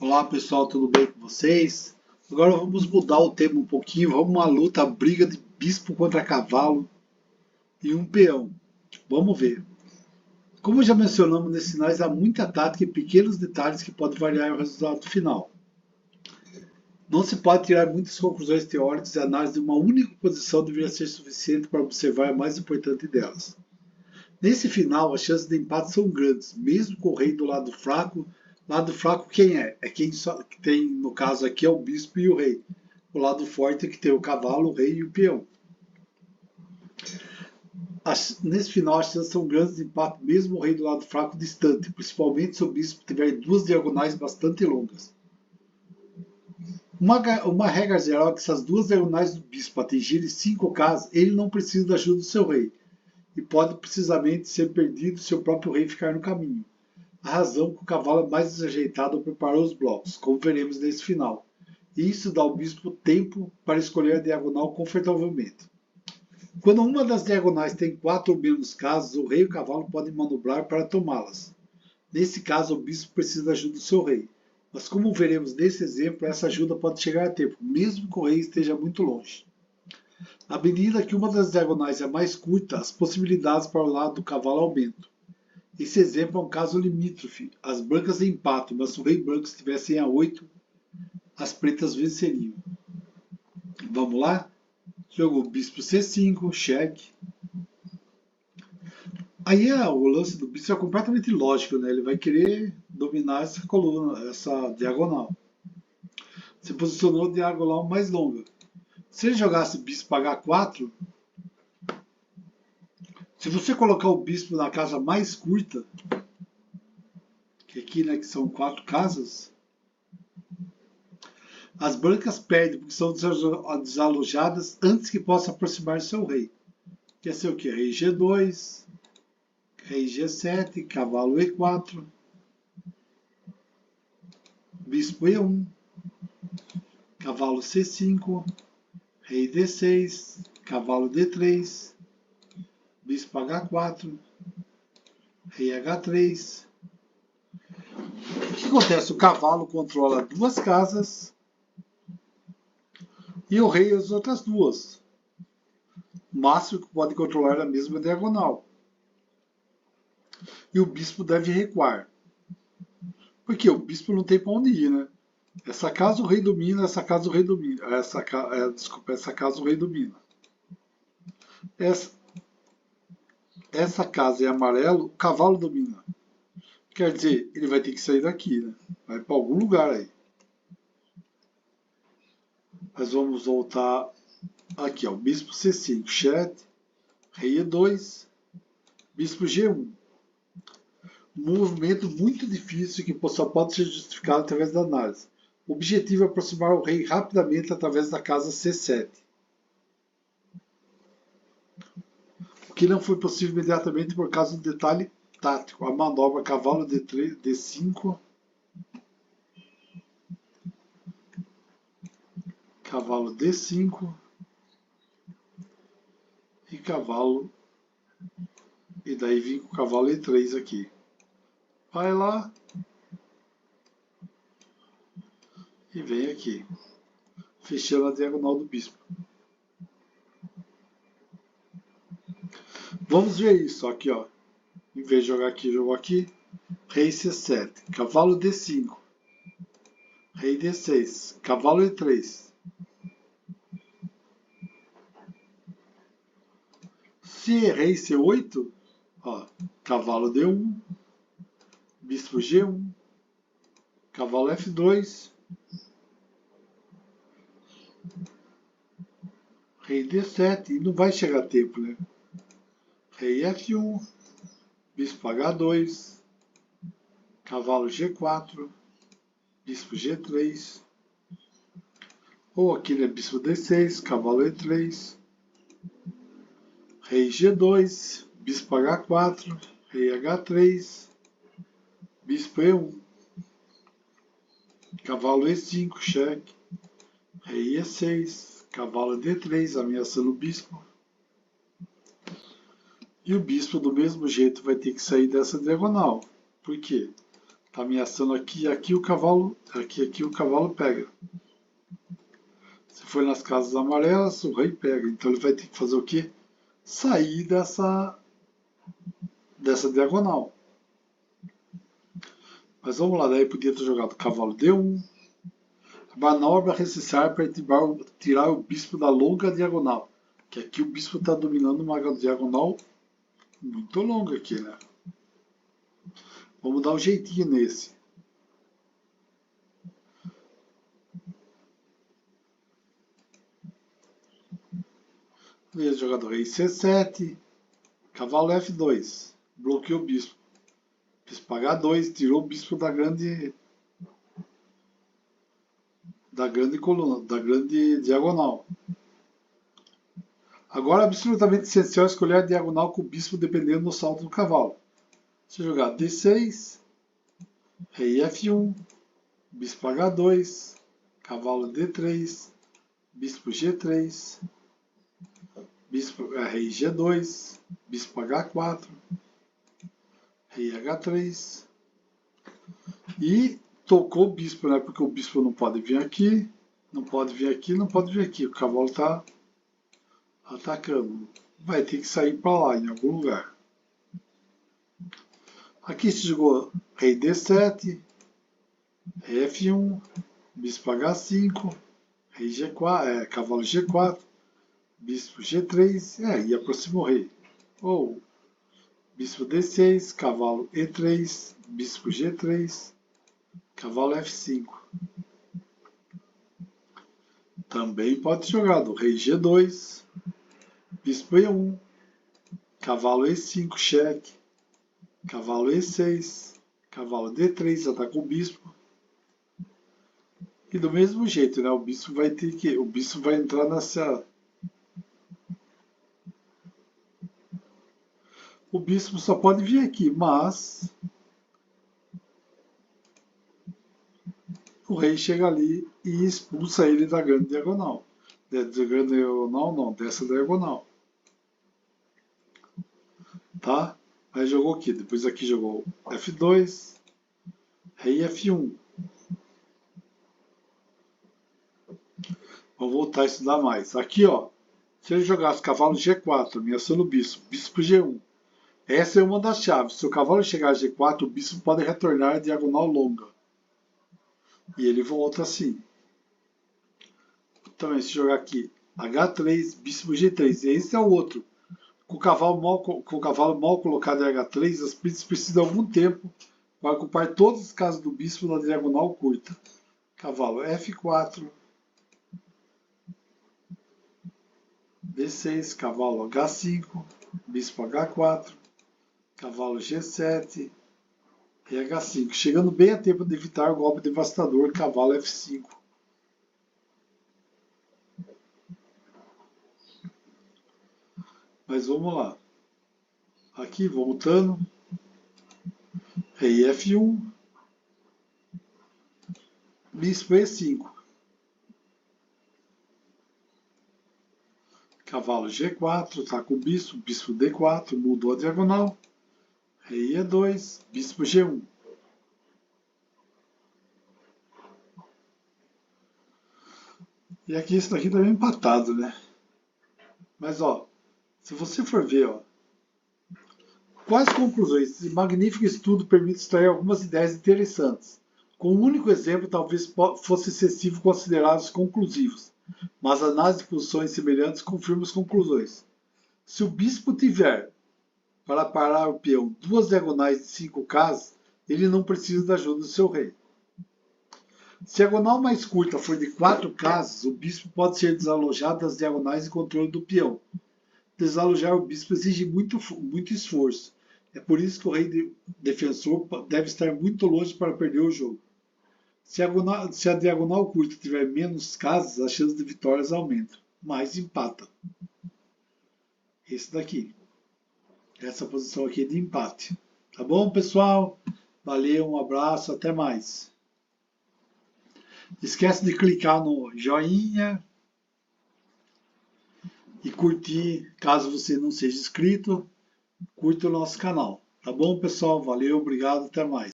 Olá pessoal, tudo bem com vocês? Agora vamos mudar o tema um pouquinho, vamos uma luta, briga de bispo contra cavalo e um peão. Vamos ver. Como já mencionamos nesses sinais, há muita tática e pequenos detalhes que podem variar o resultado final. Não se pode tirar muitas conclusões teóricas e a análise de uma única posição deveria ser suficiente para observar a mais importante delas. Nesse final, as chances de empate são grandes, mesmo com o rei do lado fraco. Lado fraco quem é? É quem só que tem, no caso aqui, é o bispo e o rei. O lado forte é que tem o cavalo, o rei e o peão. Nesse final, as chances são grandes de empate, mesmo o rei do lado fraco distante, principalmente se o bispo tiver duas diagonais bastante longas. Uma regra geral é que se as duas diagonais do bispo atingirem 5 casas, ele não precisa da ajuda do seu rei e pode precisamente ser perdido se o próprio rei ficar no caminho. A razão que o cavalo é mais desajeitado ao preparar os blocos, como veremos nesse final. E isso dá ao bispo tempo para escolher a diagonal confortavelmente. Quando uma das diagonais tem 4 ou menos casas, o rei e o cavalo podem manobrar para tomá-las. Nesse caso, o bispo precisa da ajuda do seu rei. Mas como veremos nesse exemplo, essa ajuda pode chegar a tempo, mesmo que o rei esteja muito longe. À medida que uma das diagonais é mais curta, as possibilidades para o lado do cavalo aumentam. Esse exemplo é um caso limítrofe. As brancas empatam, mas se o rei branco estivesse em A8, as pretas venceriam. Vamos lá? Jogou bispo C5, cheque. Aí o lance do bispo é completamente lógico, né? Ele vai querer dominar essa coluna, essa diagonal. Se posicionou a diagonal mais longa. Se ele jogasse bispo H4, se você colocar o bispo na casa mais curta, que aqui, né, que são 4 casas, as brancas perdem porque são desalojadas antes que possa aproximar do seu rei. Quer ser o que? Rei G2, rei G7, cavalo E4, bispo E1, cavalo C5, rei D6, cavalo D3, bispo H4, rei H3. O que acontece? O cavalo controla 2 casas e o rei as outras 2. O máximo que pode controlar é a mesma diagonal. E o bispo deve recuar. Porque o bispo não tem para onde ir, né? Essa casa o rei domina, essa casa o rei domina. Essa casa o rei domina. Essa casa é amarelo, o cavalo domina. Quer dizer, ele vai ter que sair daqui, né? Vai para algum lugar aí. Mas vamos voltar aqui, ó. Bispo C5, cheque, rei E2, bispo G1. Um movimento muito difícil que só pode ser justificado através da análise. O objetivo é aproximar o rei rapidamente através da casa C7. O que não foi possível imediatamente por causa do detalhe tático. A manobra cavalo D3, D5, cavalo D5 e cavalo. E daí vem com o cavalo E3 aqui. Vai lá e vem aqui, fechando a diagonal do bispo. Vamos ver isso aqui, ó. Em vez de jogar aqui, jogou aqui. Rei C7, cavalo D5, rei D6, cavalo E3. Se rei C8, ó, cavalo D1, bispo G1, cavalo F2, rei D7, e não vai chegar a tempo, né? Rei F1, bispo H2, cavalo G4, bispo G3, ou aqui, né, bispo D6, cavalo E3, rei G2, bispo H4, rei H3, bispo E1, cavalo E5, cheque, rei E6, cavalo D3, ameaçando o bispo. E o bispo, do mesmo jeito, vai ter que sair dessa diagonal. Por quê? Tá ameaçando aqui, aqui o cavalo pega. Se for nas casas amarelas, o rei pega. Então ele vai ter que fazer o quê? Sair dessa diagonal. Mas vamos lá, daí podia ter jogado cavalo D1. A manobra necessária para tirar o bispo da longa diagonal. Que aqui o bispo está dominando uma diagonal muito longa aqui, né? Vamos dar um jeitinho nesse. Jogador rei C7, cavalo F2, bloqueou o bispo. Bispo H2, tirou o bispo da grande coluna, da grande diagonal. Agora, absolutamente essencial escolher a diagonal com o bispo dependendo do salto do cavalo. Se eu jogar D6, rei F1, bispo H2, cavalo D3, bispo G3, rei G2, bispo H4, rei H3 e tocou o bispo, né? Porque o bispo não pode vir aqui, não pode vir aqui, não pode vir aqui. O cavalo está atacando. Vai ter que sair para lá, em algum lugar. Aqui se jogou rei D7, rei F1, bispo H5, rei G4, cavalo G4, bispo G3, e aproximou o rei. Ou bispo D6, cavalo E3, bispo G3, cavalo F5. Também pode ser jogado rei G2, bispo E1, cavalo E5, cheque, cavalo E6, cavalo D3, ataca o bispo. E do mesmo jeito, né? O bispo vai entrar nessa. O bispo só pode vir aqui, mas o rei chega ali e expulsa ele da grande diagonal. Da grande diagonal não, dessa diagonal. Tá? Aí jogou aqui, depois aqui jogou F2, rei F1. Vou voltar a estudar mais. Aqui, ó, se ele jogasse cavalo G4, ameaçando o bispo, bispo G1. Essa é uma das chaves. Se o cavalo chegar a G4, o bispo pode retornar a diagonal longa. E ele volta assim. Também, se jogar aqui H3, bispo G3. Esse é o outro. Com o cavalo mal colocado em H3, as príncipes precisam de algum tempo para ocupar todas as casas do bispo na diagonal curta. Cavalo F4, D6, cavalo H5, bispo H4, cavalo G7 e H5. Chegando bem a tempo de evitar o golpe devastador, cavalo F5. Mas vamos lá. Aqui, voltando. Rei F1. Bispo E5. Cavalo G4, tá com o bispo. Bispo D4, mudou a diagonal. Rei E2, bispo G1. E aqui isso daqui tá bem empatado, né? Mas, ó, se você for ver, ó, quais conclusões? Esse magnífico estudo permite extrair algumas ideias interessantes. Com um único exemplo, talvez fosse excessivo considerá-los conclusivos, mas a análise de posições semelhantes confirma as conclusões. Se o bispo tiver, para parar o peão, duas diagonais de 5 casas, ele não precisa da ajuda do seu rei. Se a diagonal mais curta for de 4 casas, o bispo pode ser desalojado das diagonais de controle do peão. Desalojar o bispo exige muito esforço. É por isso que o rei defensor deve estar muito longe para perder o jogo. Se a diagonal curta tiver menos casas, as chances de vitórias aumentam, mas empata. Esse daqui. Essa posição aqui é de empate. Tá bom, pessoal? Valeu, um abraço, até mais. Não esquece de clicar no joinha e curtir, caso você não seja inscrito, curta o nosso canal. Tá bom, pessoal? Valeu, obrigado, até mais.